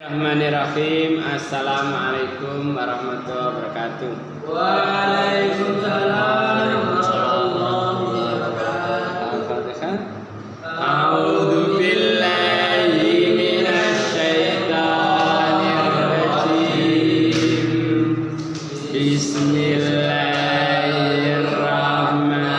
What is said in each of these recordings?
Bismillahirrahmanirrahim. Assalamualaikum warahmatullahi wabarakatuh. Waalaikumsalam warahmatullahi wabarakatuh. Al-Fatihah. A'udzu billahi minasyaitonir rajim. Bismillahirrahmanirrahim.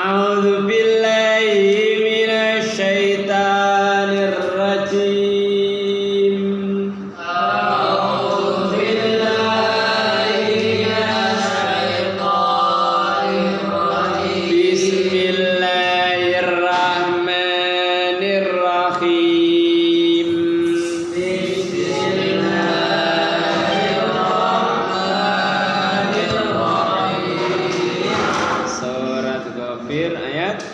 A'udzu billahi minasyaitonir rajim. A'udzu billahi minasyaitonir rajim. Bismillahirrahmanirrahim. Surat Ghafir ayat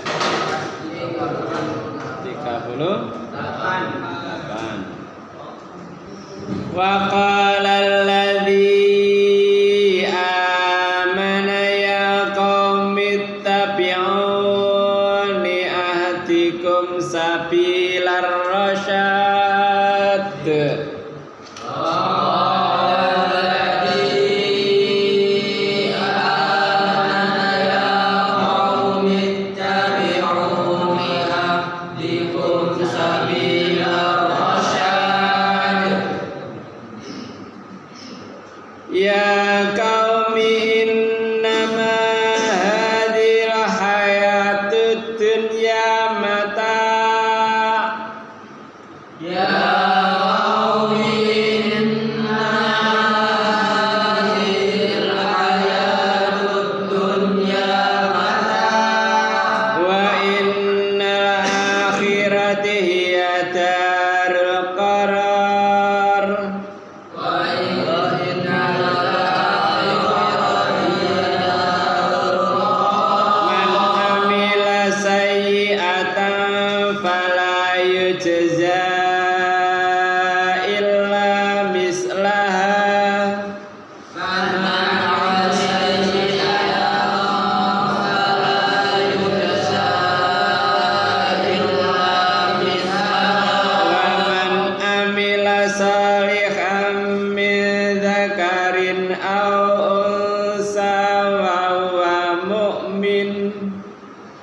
38. Wa qala alladzi amana ya qaumi ittabi'uni ahdikum sabilar rasyad. Ya qaumi innama hadhil hayatud dunya mata'. Ya qaumi innama hadhil hayatud dunya mata' Wa innal akhirati hiya darul qarar. Man amila sayyi'atan fala yujza illa mislaha. Wa man amila salihan min dzakarin aw unsa wa huwa mu'min.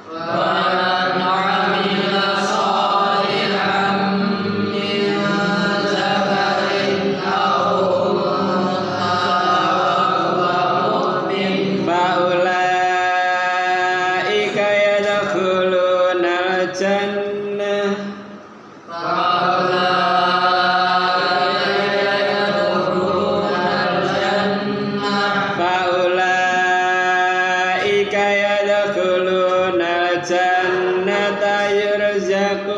Wa man 'amila jannata yurzaqun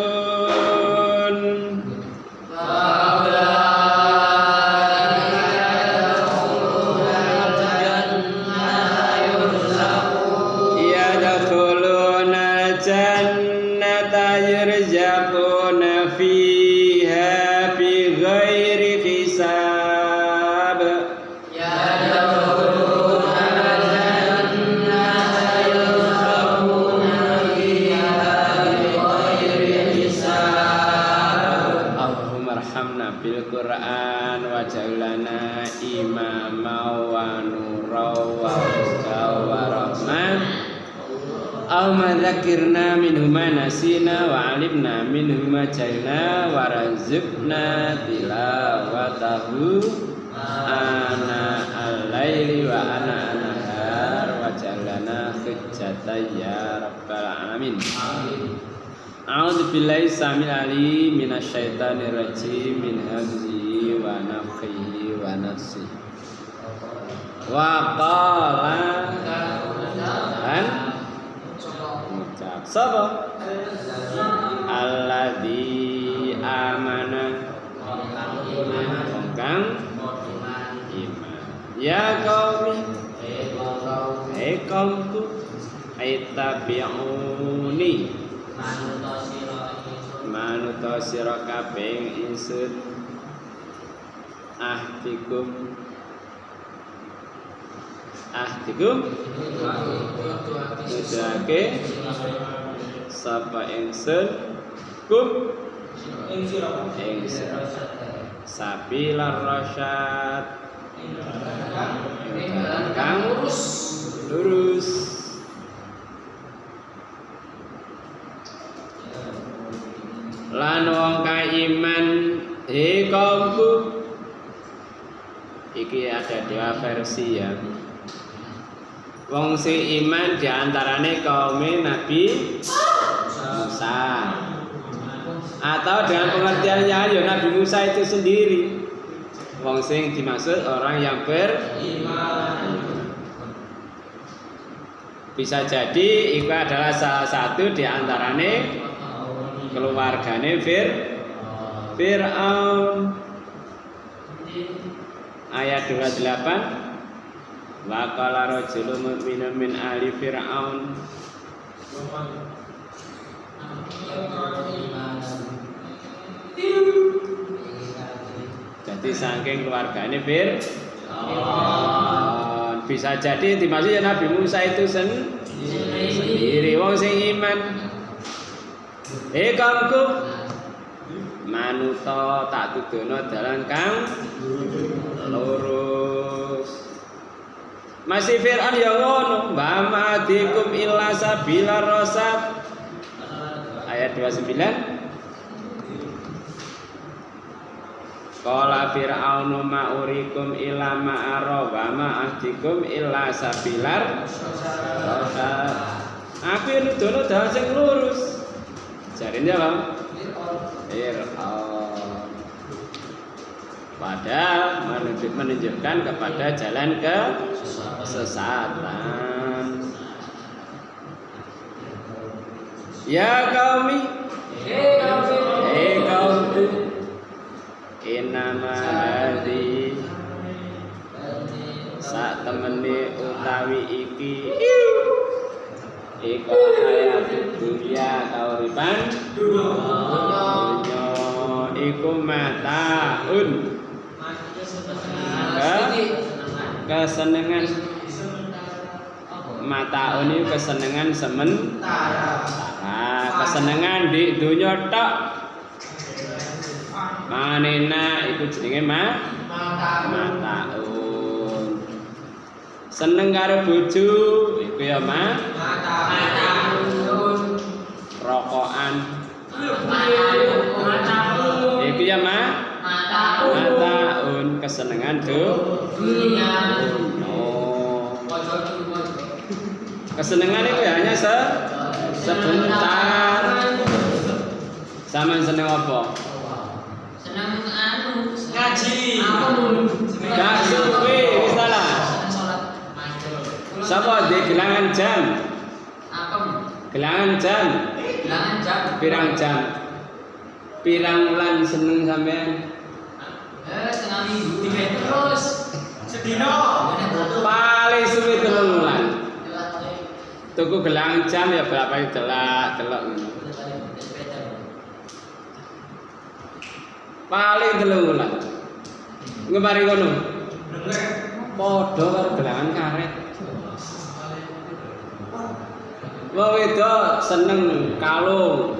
yadkhuluna jannata yurzaquna fiha bighairi hisab Allahumma arhamna bil Qur'an waj'alna imama wa nura wa huda wa rahmah Allahumma dzakirna minhu ma nasina wa 'alimna minhu ma jahilna wa razqna tilawatahu ana al-laili wa ana an-nahar waj'alna hujjatan ya rabbal alamin. A'udzu billahi samil alim minasyaitonir rajim min hamzihi wa nafthihi wa nafsihi. Wa qala an ngucap sapa alladzi amana kang iman ya qaumi kaumku aitabi'uni manuto sira kabeh ingsun ahdikum nudake sapa ingsun kum ing sira sabilar rasyad kang lurus lan wong kaiman kaumku iki ada dua versi ya. Wong sing iman diantarane kaum Nabi Musa atau dengan pengertiannya ya Nabi Musa itu sendiri. Wong sing dimaksud orang yang beriman. Bisa jadi itu adalah salah satu diantarane keluargane Fir'aun. Ayat 28 wa qala rajulun mu'minun min ali fir'aun jadi saking keluargane Fir'aun. Bisa jadi dimaksud ya Nabi Musa itu sendiri wong sing iman. Kaumku manuta tak tudono dalan kang lurus. Masih Fir'aun ya ngono, ma'adikum illa sabila rasad. Ayat 29. Qala Fir'aunu ma'urikum illa ma'ara wa ma'adikum illa sabilar rasad. Aku yang nudono dalan sing lurus. Jarine apa? Fir'aun. Padahal menunjukkan kepada jalan kesesatan. Ya qaumi, kaumku, inama hadhi sak temene utawi iki iku hayat dunya kauripan dunya iku mataun kesenengan mataun itu kesenengan sementara. Kesenengan di dunya tok manena iku jenenge mataun. Seneng karo bojo iku ya mataun. Rokokan iku ya mataun. Kesenengan dunia. Kesenengan itu hanya sebentar. Sampeyan seneng apa? Seneng ngaji. Gak suwe wis salah. Sapa ndek gelangan jam? Apem. Gelangan jam. Gelangan jam. Pirang jam. Pirang wulan seneng sampean? Setengah minggu. 3 terus. Sedino. Paling suwe 3 wulan. Tuku gelangan jam ya berapa delok. Paling 3 wulan. Ngemari ngono. Padha karo gelangan karet. Wong wedok seneng kalung.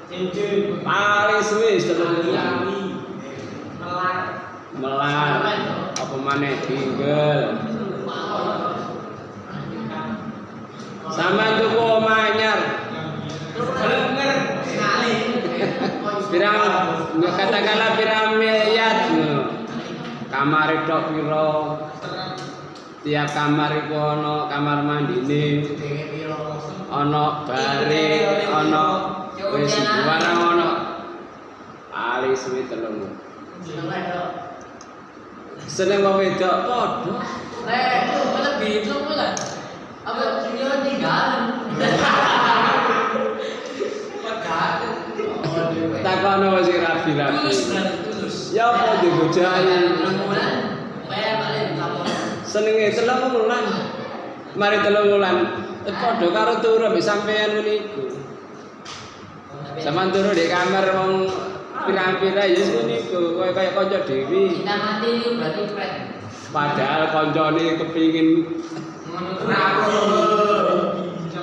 Cincin. Paling suwe 3 wulan. Melar. Apa maneh binggel. Sampeyan tuku omah anyar. Pirang katakanlah pirang miliar. Kamar tok piro? Tiap kamar iku ana kamar mandine. Ana bare, ana wis barang ana. Ali suwi telung. Seneng wong wedok padha. Lebih itu lah. Apa dia tinggalan? Takono wis rabi-rabi. Tulus. Ya apa dibojahi? 6 bulan. Bayar balik lapor. Senenge 3 wulan. Mari 3 wulan. Padha karo turu mbek sampean niku. Sampeyan turu di kamar wong pirang-pirang ya niku, kaya kanca dhewe. Kita mati ini berarti pret. Padahal kancane kepingin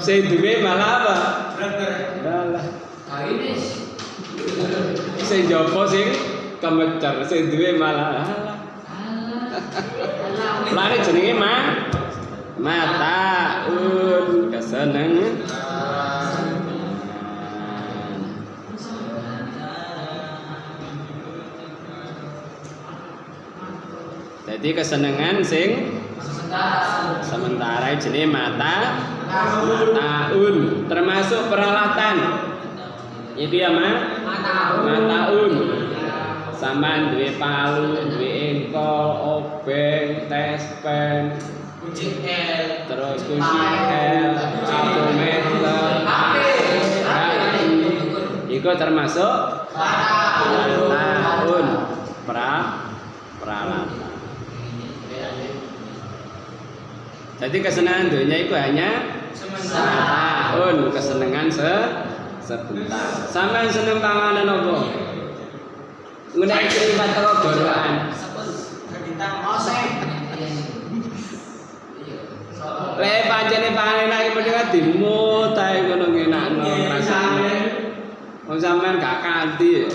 sing duwe malah apa? Dalah. Ini Sing jopo sing kemecer, sing duwe malah. Lare jenenge mata kesenengan. Jadi kesenengan sing sementara jenenge mataun, termasuk peralatan. Iki ya mataun. Sampeyan duwe palu, duwe engkol, obeng, tespen, kunci L, terus kunci L, speedometer, iku termasuk mataun, peralatan. Jadi kesenangan dunia itu hanya setahun, kesenangan sebentar. Sampai seneng panganan apa? Ngundang cerita teko gorokan. Lek pancene panganan iki mending dimut ae ngono ngenakno rasane. Wong sampean gak kanthi.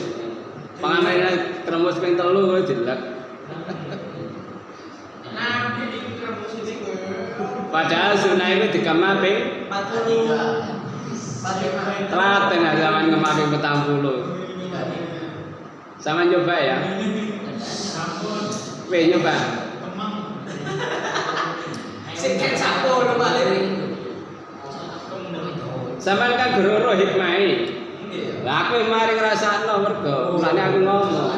Panganan kremes ping 3 kok jelek. Padahal sunah itu dikema ping 40. Telaten aja zaman kemarin 40. Sama coba ya. Weh nyoba. Sikit sapo lho balik. Sampeyan kan guru hikmahe. Lah aku mari ngrasakno mergo mulane aku ngomong.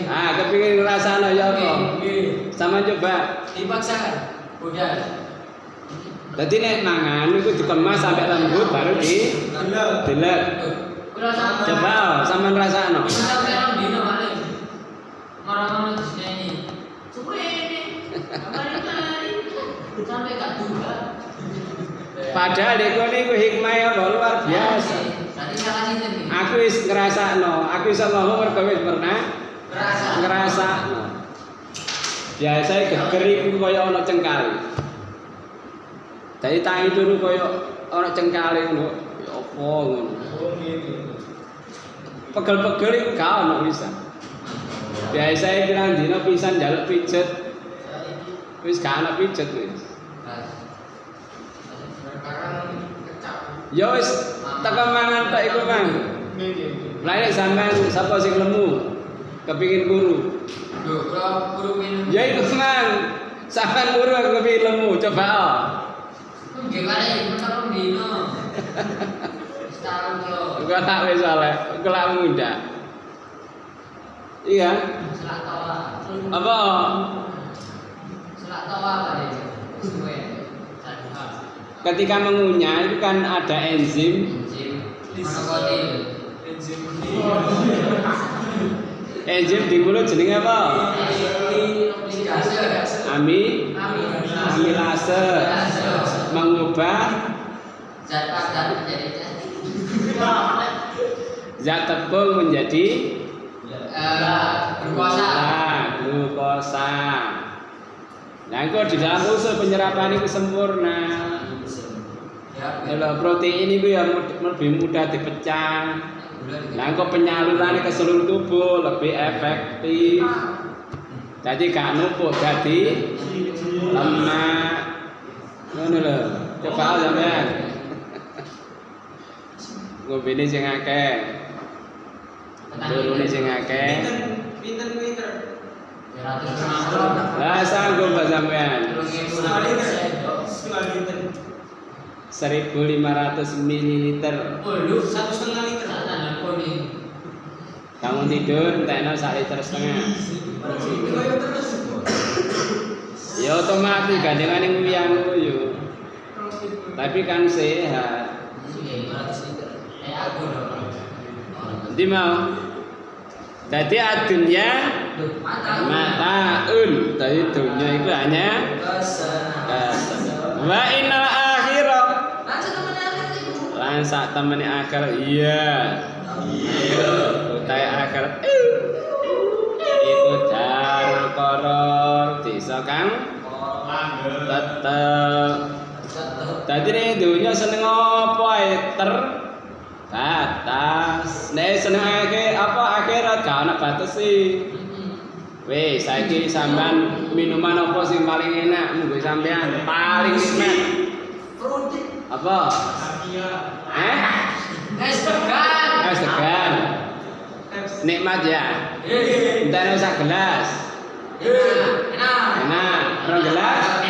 Ah, kepengin ngrasakno ya apa? Sama coba. Dipaksa. Udah. Dadi nek mangan iku dikemas sampai lembut baru dilek. Coba sampean rasakno. Sampai rong dino paling. Orang-orang di sini. Suwene. Mari-mari. Sampai gak juga. Padahal niku hikmah apa luar biasa. Nanti salah sinten iki? Aku wis ngrasakno, aku iso ngomong mergo wis pernah ngrasakno. Biasa geger iku kaya ana cengkal. Dadi tangi turu kaya ana cengkale ngono. Ya apa ngono. Pegel-pegel iku gak ono pisan. Biasa pirang dina pisan njaluk pijet. Wis gak ono pijet wis. Ya wis tekan mangan tok iku, Mang. Lah nek sampean sapa sing lemu kepingin guru. Lho, kalau guru minum. Ya iku, Mang. Sampean guru aku kepingin lemu, coba. Gimana? Menurut dino. Setahun lo. Enggak tak wis oleh, kelak muda. Iya. Selak tawa. Apa? Selak tawa apa deh? Suwe. ketika mengunyah itu kan ada enzim. Monokotil. Enzim di mulut jenenge apa? Amilase. Mengubah Zat padat menjadi zat tepung menjadi glukosa. Glukosa. Nah, itu di dalam usus penyerapan itu sempurna. Kalau protein itu ya lebih mudah dipecah. Nah, kok penyalurannya ke seluruh tubuh lebih efektif. Jadi gak numpuk jadi lemak. Ngono lho. Coba sampean. Ngobene sing akeh. Turune sing akeh. Pinten. 250. Lah sanggup Mbak sampean. 1.500 ml. Lu 1,5 liter. Bangun tidur entekno 1,5 liter. Ya otomatis gandengane nguyang yo. Tapi kan sehat. Nanti mau. Jadi adunya mataun. Jadi dunia itu hanya wa innal akhirah. Lan sak temene akhir iya. Utai akhir. Iku darul koror desa kang tetep. Dadi nek dunya seneng apa ae terbatas. Nek senengake apa akhirat gak ana batas sih. Wes saiki sampean minuman apa sing paling enak monggo sampean paling nikmat. Apa? Es degan. Es degan. Nikmat ya. Entar sak gelas. Enak. Rong gelas.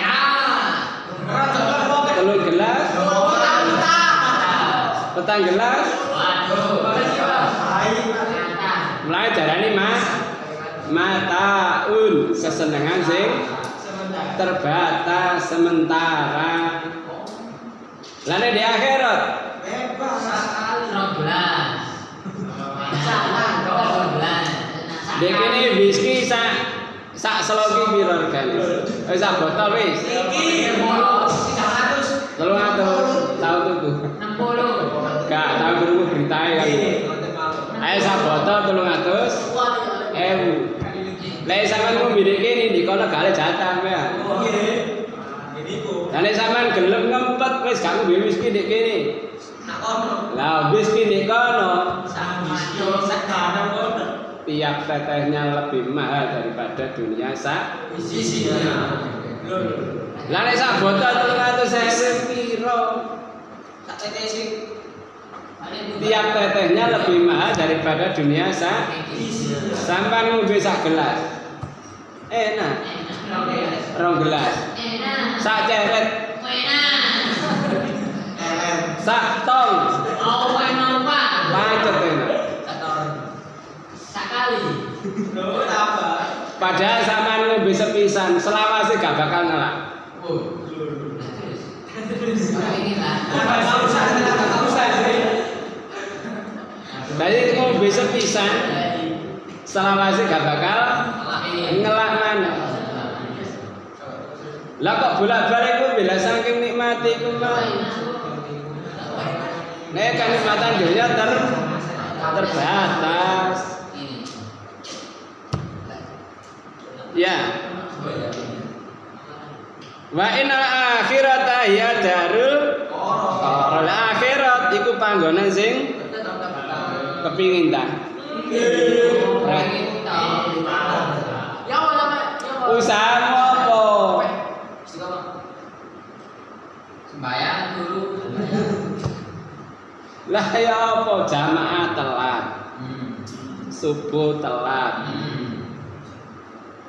Telur gelas. Petang gelas. Mulai darani mataun kesenangan sing terbatas sementara. Lalu di akhirat dek ini whisky sak seloki piro regane? Sak botol wis. 300 tahu tuku. 60. Gak tahu krungu beritae kan. Ayo sak botol 300.000. Lek sampean ngombe kene di kono gak ada jatah ya. Lah nek sampean gelem ngempet wis gak ngombe whisky ndek kene. Lah whisky ndek kono tiap tetehnya lebih mahal daripada dunia sak isinya. Lah nek sak botol 300.000 piro? Sak teteh sing tiap tetehnya lebih mahal daripada dunia sak isinya. Sampai ngombe sak gelas. Enak. Rong gelas. Enak. Sak ceret. Enak. Sak tong. Oh, enak Pak. Pancet enak. Sekali. Padahal sampean ngombe sepisan, selawase gak bakal ngelak. Oh. Inilah. Jadi ngombe sepisan, selawase gak bakal ngelak mana. Lah kok bolak-balik ku bila saking nikmati ku mah. Nek kenikmatan dunia terbatas. Ya. Wa innal akhirata hiya darul qarar. Akhirat iku panggonan sing kepingin ta. Usaha apa? Sembayang dulu. Lah ya apa jamaah telat. Subuh telat.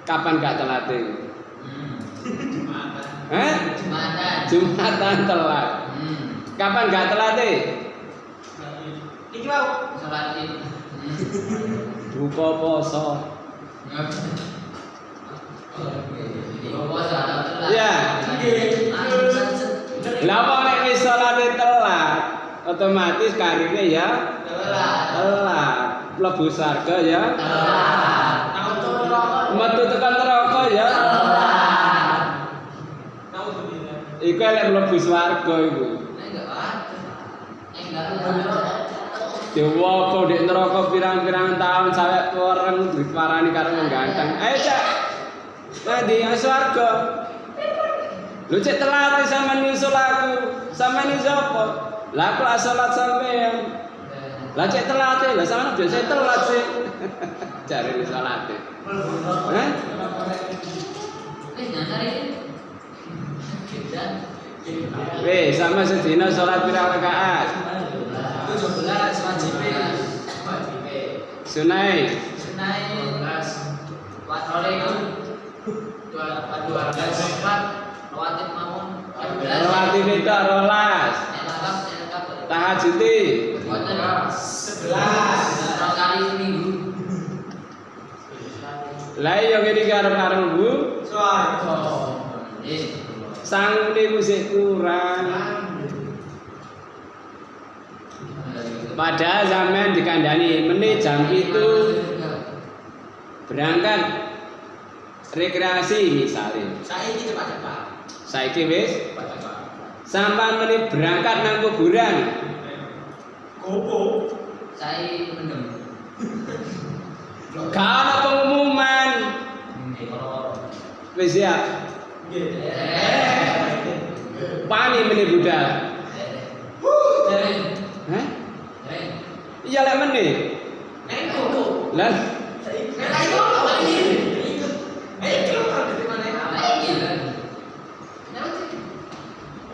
Kapan gak telat itu? Jumatan telat. Kapan gak telat itu? Iki mau Salat Id. Buka poso. Ya. Lah apa nek otomatis karirnya ya telat. Mlebu surga ya metu tekan neraka ya iku lek mlebu swarga iku dewa kok di neraka pirang-pirang tahun sampe orang diparani karo wong ganteng ayo cak nanti yang swarga lu cek telat sampean nyusul aku sampean iki sapa lah aku salat sampean lah cek telat lah sampean biasa telat sih cari ni salat weh sama sedina salat pirang rakaat 17 wajib. sunai 12 patroli kan 12 rawatib mawon rawatib itu 12 tahajud 11 kali seminggu lah yo ngene karo Bu swarga sang niku sik kurang padahal sampean dikandani menit jam itu berangkat rekreasi misalnya saiki cepat-cepat saiki wis sampean menit berangkat nang kuburan gopo saya mendem gak ana pengumuman wis siap pani menit budal hah iya lek menit lah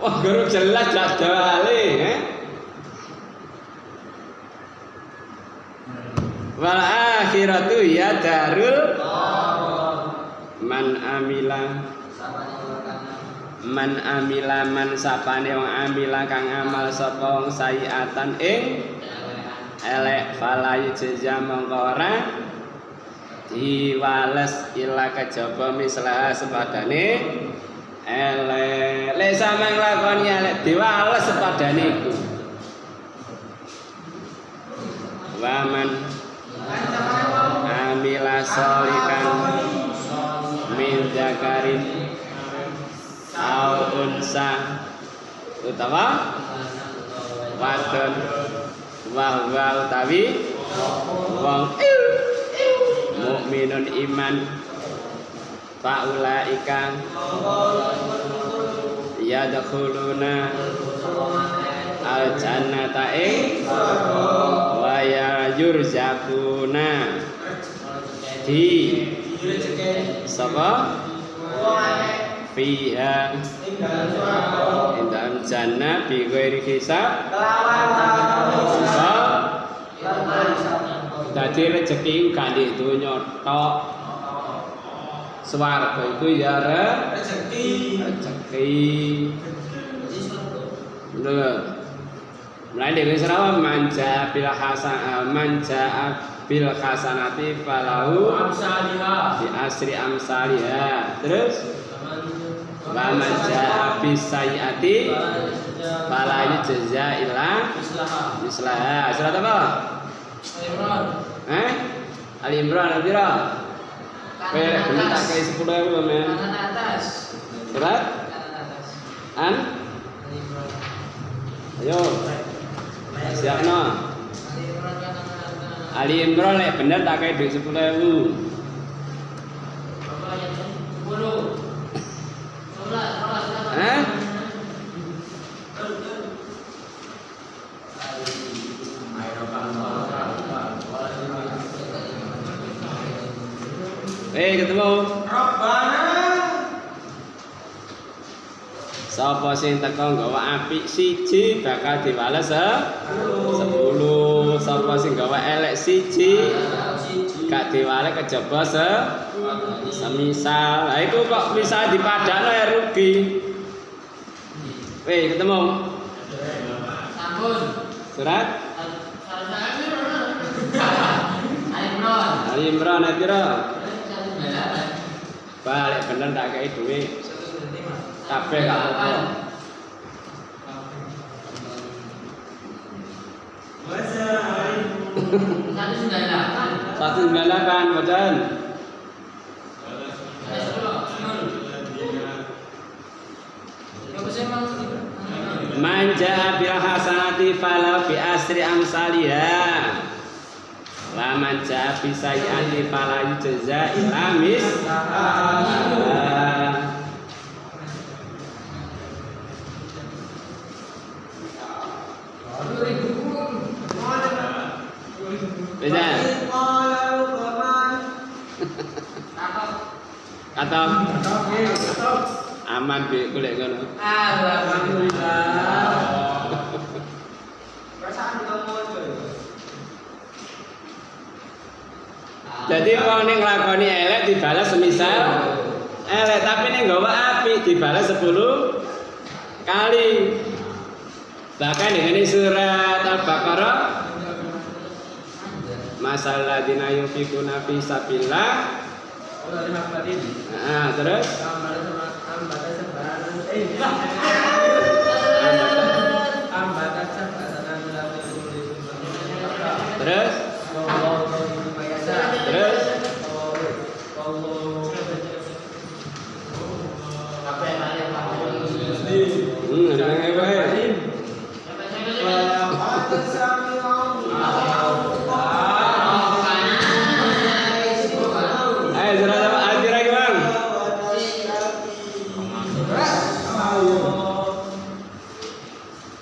wah guru jelas jadwale wal akhiratu ya darul man amila man sapane wong amila kang amal sapa wong sayiatan ing elek falayu jaza mongko ora diwales ila kejaba mislah sepadane elek lek sampeyan nglakoni elek diwales sepadane iku waman amila sholihan min zakarin au unsa utawa wadon wa utawi wong mukminun iman faulaika yadkhuluna al jannata wa yurzaquna di sapa fiha indam jannah bi ghairi hisab dadi rezeki gak di donya tok swarga iku ya rezeki lho mulai dari Sarawak manja bil hasanati falahu bi asri amsalihah terus wa manja bis sayiati fala yujza illa mislaha surat apa Ali Imran Al-Bira bener tak kayak 10.000 men surat an ayo siap no Ali Imran lek bener tak kayak duit 10.000 ketemu Rabbana sapa sing teko nggawa apik siji bakal diwales 10 sapa sing nggawa elek siji gak diwales kejaba semisal lah iku kok bisa dipadakno ya rugi ketemu sampun surat Ali Imran pira balik bener tak kei duit kabeh gak apa-apa 198 badan. Manja bil hasanati falau bi asri amsalihha. La manja bi sayyi'ati fala yujza illa mislaha. Bisa? Kata aman bi golek ngono. Jadi wong ning nglakoni elek dibalas semisal elek, tapi ning nggawa apik dibalas 10 kali. Bahkan dengan surat Al-Baqarah masalah dina yunfikuna fi sabilillah. Nah, terus terus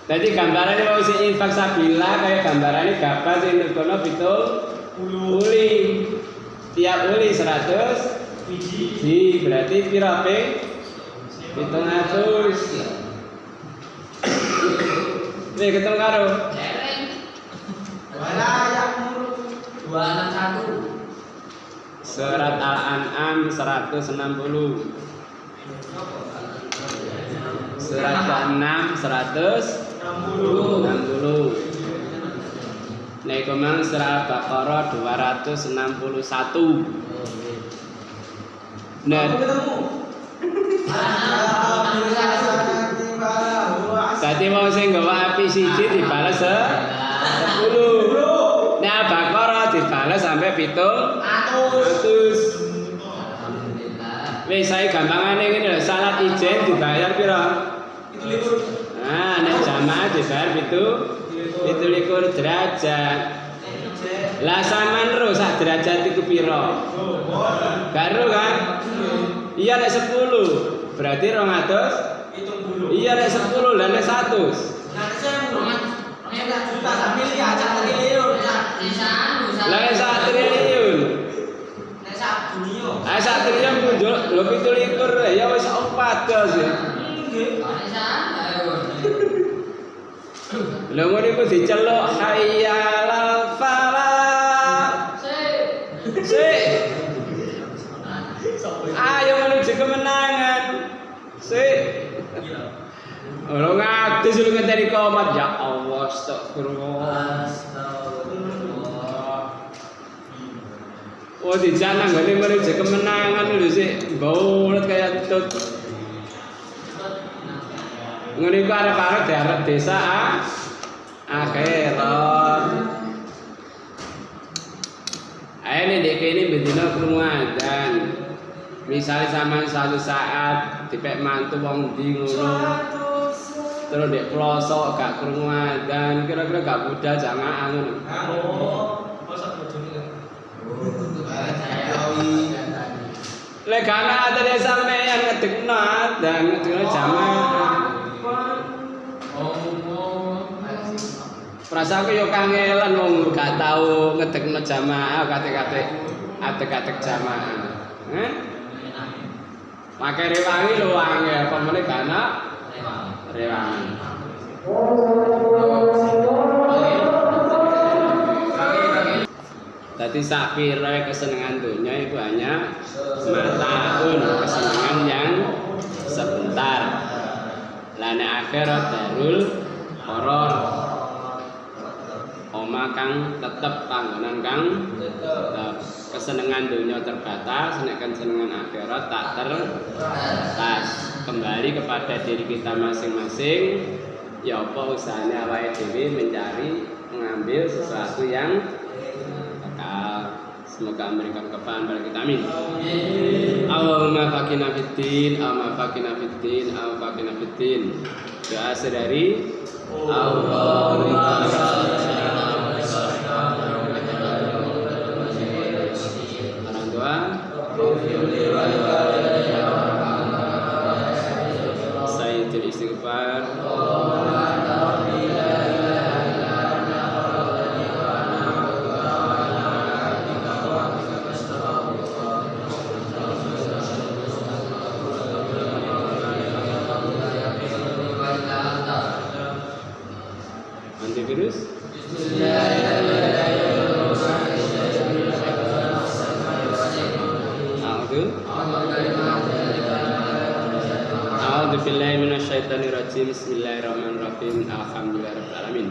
jadi gambarannya mau si infak sabila kayak gambarannya gambar sing nukono pitung uli, tiap uli 100 biji, berarti pira ping 700. Nih ketemu karo surat Al-An'am 160. Surat ke-6 160. Nek komang surat Al-Baqarah 261. Nah, dadi wong sing nggawa api siji dibalas 10. Nek Al-Baqarah dibalas sampai 700. Wis sae gampangane ngene lho, salat ijen dibayar pira? 17. Nah, nek jamaah dibayar 17 derajat. Lah sampean ro sak derajat iku pira? Karo kan? Iya nek 10, berarti 270. Iya nek 10 lah nek 100. Lah nek 1 triliun. Sak triliun kunjul lho 17 ya wis 4 ya. Lha ngono iku diceluk hayyalal falah. Sik. Ayo menuju kemenangan. Sik. Ora ngadus lu ngenteni komat ya Allah astagfirullah. Oh di sana nggak menuju kemenangan dulu sih, baulet kayak tut. Ngene iku arep-arep diarep desa akhirat. Ayo nih dek ini bedino krungu adzan. Misalnya sama satu saat dipek mantu wong ndi ngono. Terus dek pelosok gak krungu adzan, kira-kira gak budal jamaah ngono. Lek ana ada sampeyan ngedekno adzan, ngedekno jamaah. Perasaanku yo kangelan wong gak tau ngedekno jamaah kate-kate atek-atek jamaah. Make rewangi lho angel, apa meneh gak ana rewangi. Dadi sak pira kesenengan dunia itu hanya semataun, kesenangan yang sebentar. Lah nek akhirat darul qarar. Oma kang tetep panggonan kang tetep. Kesenangan dunia terbatas, nek kesenangan akhirat tak terbatas. Kembali kepada diri kita masing-masing. Ya apa usahanya awake dhewe mencari mengambil sesuatu yang Kekal. Semoga memberikan kefahan pada kita, amin. Allahumma faqina fiddin, Allahumma faqina fiddin, Allahumma faqina fiddin. Doa sedari Allahumma orang tua Sayyidul istighfar. Antivirus. A'udzu billahi minasyaitonir rajim. Bismillahirrahmanirrahim. Alhamdulillahirabbil alamin.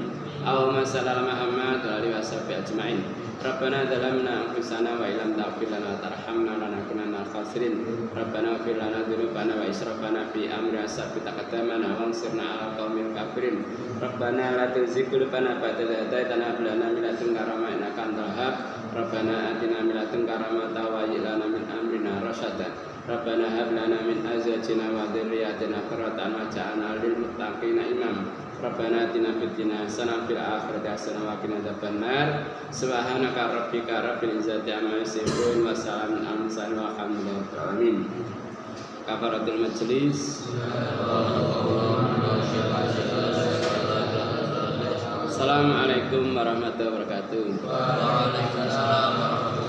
Allahumma shalli ala Muhammad wa alihi washabihi ajmain. Rabbana zalamna anfusana wa illam taghfir lana wa tarhamna lanakunanna minal khasirin. Rabbana ighfir lana dzunubana wa israfana fi amrina sabbit aqdamana wansurna 'alal qaumil kafirin. Rabbana la tuzigh qulubana ba'da idh hadaytana wa hab lana min ladunka rahmah innaka antal wahhab. Rabbana atina min ladunka rahmatan wa hayyi lana min amrina rasyada. Rabbana hab lana min azwajina wa dzurriyyatina qurrata a'yun waj'alna lil muttaqina imama. Rabbana atina fid dunya hasanah wa fil akhirati hasanah wa qina adzabannar. Subhanaka rabbika rabbil izzati amma yasifun wa salamun alal mursalin walhamdulillahi rabbil alamin. Kafaratul majlis. Assalamualaikum warahmatullahi wabarakatuh. Waalaikumsalam warahmatullahi wabarakatuh.